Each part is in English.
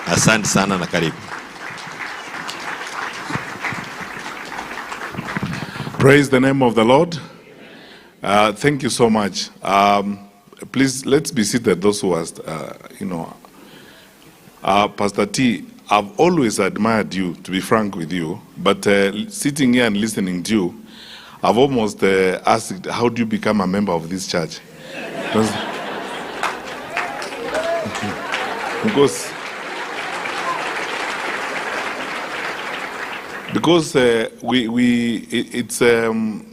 Asante sana na karibu. Praise the name of the Lord. Thank you so much. Please, let's be seated, those who are, Pastor T, I've always admired you, to be frank with you, but sitting here and listening to you, I've almost asked, how do you become a member of this church? Because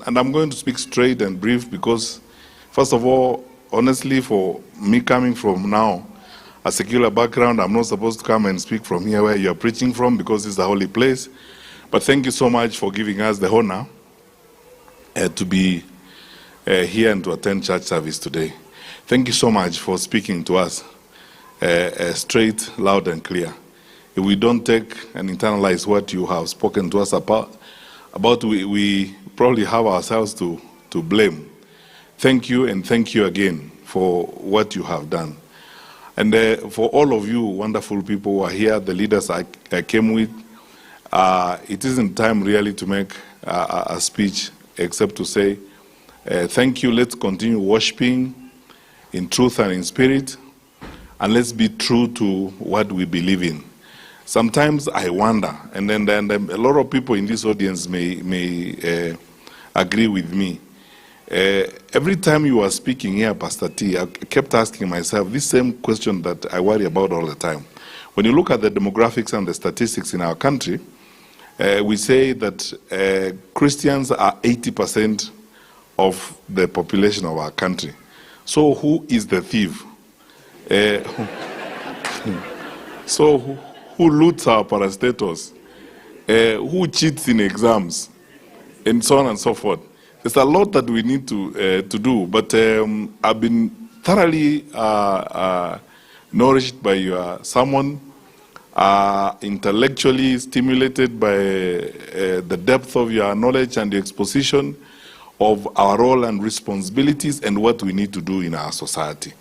and I'm going to speak straight and brief because, first of all, honestly, for me coming from now, a secular background, I'm not supposed to come and speak from here where you're preaching from because it's a holy place. But thank you so much for giving us the honor to be here and to attend church service today. Thank you so much for speaking to us straight, loud, and clear. If we don't take and internalize what you have spoken to us about we probably have ourselves to blame. Thank you, and thank you again for what you have done. And for all of you wonderful people who are here, the leaders I came with, it isn't time really to make a speech except to say thank you. Let's continue worshiping in truth and in spirit, and let's be true to what we believe in. Sometimes I wonder, and then a lot of people in this audience may agree with me. Every time you were speaking here, Pastor T, I kept asking myself this same question that I worry about all the time. When you look at the demographics and the statistics in our country, we say that Christians are 80% of the population of our country. So who is the thief? So who loots our parastatals? Who cheats in exams? And so on and so forth. There's a lot that we need to do, but I've been thoroughly nourished by your sermon, intellectually stimulated by the depth of your knowledge and the exposition of our role and responsibilities and what we need to do in our society.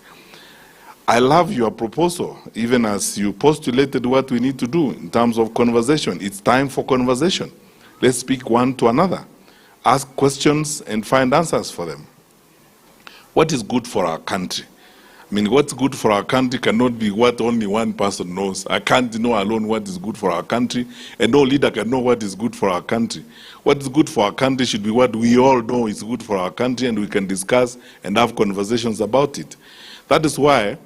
I love your proposal, even as you postulated what we need to do in terms of conversation. It's time for conversation. Let's speak one to another, ask questions and find answers for them. What is good for our country? I mean, what's good for our country cannot be what only one person knows. I can't know alone what is good for our country, and no leader can know what is good for our country. What is good for our country should be what we all know is good for our country, and we can discuss and have conversations about it. That is why,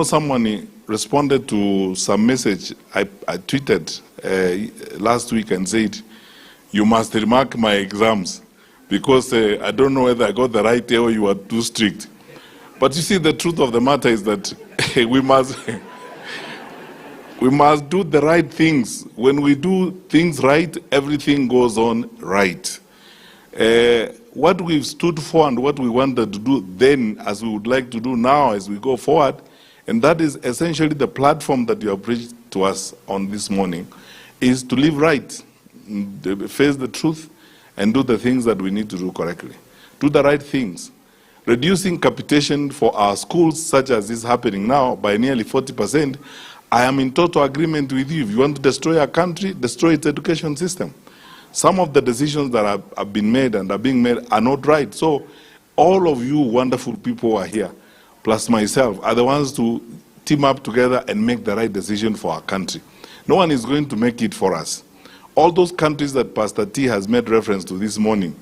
someone responded to some message I tweeted last week and said, you must remark my exams because I don't know whether I got the right or you are too strict. But you see, the truth of the matter is that we must do the right things. When we do things right, everything goes on right. What we've stood for and what we wanted to do then, as we would like to do now as we go forward, and that is essentially the platform that you have preached to us on this morning, is to live right, face the truth, and do the things that we need to do correctly. Do the right things. Reducing capitation for our schools, such as is happening now, by nearly 40%, I am in total agreement with you. If you want to destroy our country, destroy its education system. Some of the decisions that have been made and are being made are not right. So all of you wonderful people who are here, plus myself, are the ones to team up together and make the right decision for our country. No one is going to make it for us. All those countries that Pastor T has made reference to this morning,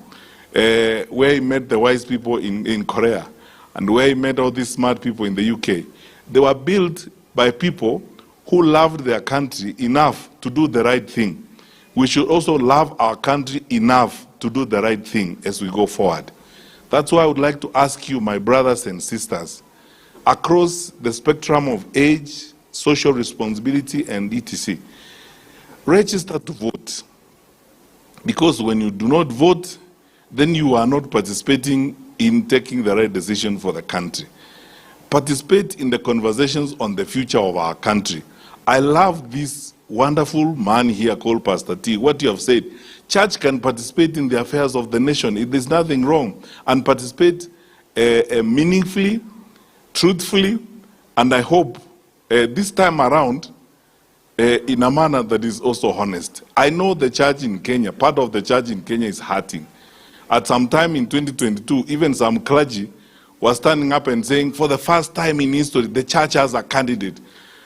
where he met the wise people in Korea, and where he met all these smart people in the UK, they were built by people who loved their country enough to do the right thing. We should also love our country enough to do the right thing as we go forward. That's why I would like to ask you, my brothers and sisters, across the spectrum of age, social responsibility, and etc., register to vote. Because when you do not vote, then you are not participating in taking the right decision for the country. Participate in the conversations on the future of our country. I love this wonderful man here called Pastor T. What you have said, church can participate in the affairs of the nation. There's nothing wrong. And participate meaningfully, truthfully, and I hope this time around in a manner that is also honest. I know the church in Kenya, part of the church in Kenya is hurting. At some time in 2022, even some clergy was standing up and saying, for the first time in history, the church has a candidate.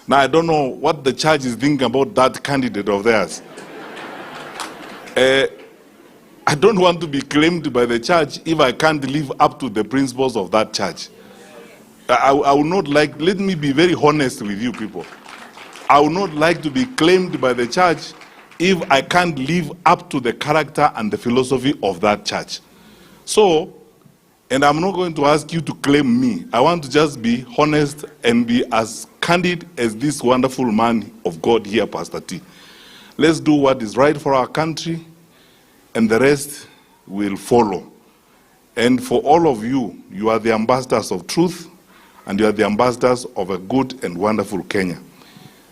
Now, I don't know what the church is thinking about that candidate of theirs. I don't want to be claimed by the church if I can't live up to the principles of that church. I would not like, let me be very honest with you people. I would not like to be claimed by the church if I can't live up to the character and the philosophy of that church. So, and I'm not going to ask you to claim me. I want to just be honest and be as candid as this wonderful man of God here, Pastor T. Let's do what is right for our country, and the rest will follow. And for all of you, you are the ambassadors of truth, and you are the ambassadors of a good and wonderful Kenya.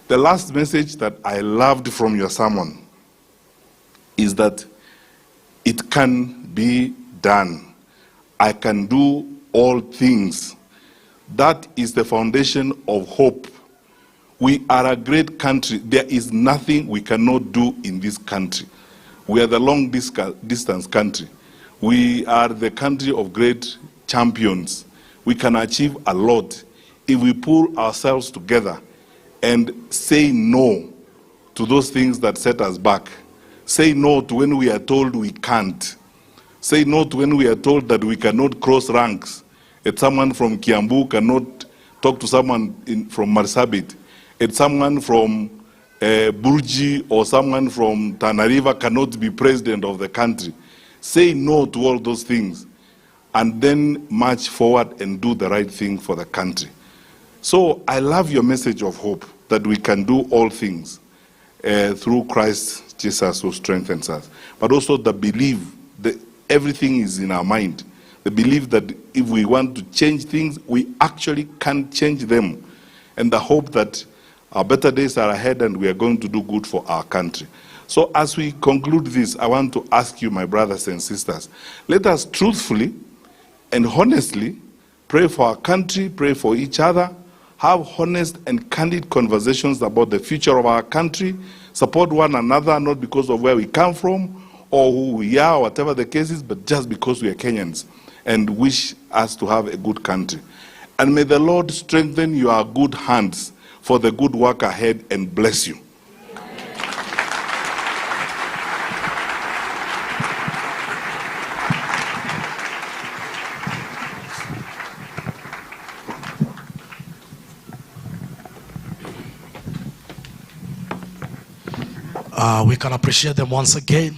The last message that I loved from your sermon is that it can be done. I can do all things. That is the foundation of hope. We are a great country. There is nothing we cannot do in this country. We are the long distance country. We are the country of great champions. We can achieve a lot if we pull ourselves together and say no to those things that set us back. Say no to when we are told we can't. Say no to when we are told that we cannot cross ranks. That someone from Kiambu cannot talk to someone from Marsabit. That someone from Burji or someone from Tana River cannot be president of the country. Say no to all those things and then march forward and do the right thing for the country. So I love your message of hope that we can do all things through Christ Jesus who strengthens us. But also the belief that everything is in our mind. The belief that if we want to change things, we actually can change them. And the hope that our better days are ahead and we are going to do good for our country. So as we conclude this, I want to ask you, my brothers and sisters, let us truthfully and honestly pray for our country, pray for each other, have honest and candid conversations about the future of our country, support one another, not because of where we come from or who we are, or whatever the case is, but just because we are Kenyans and wish us to have a good country. And may the Lord strengthen your good hands for the good work ahead and bless you. We can appreciate them once again.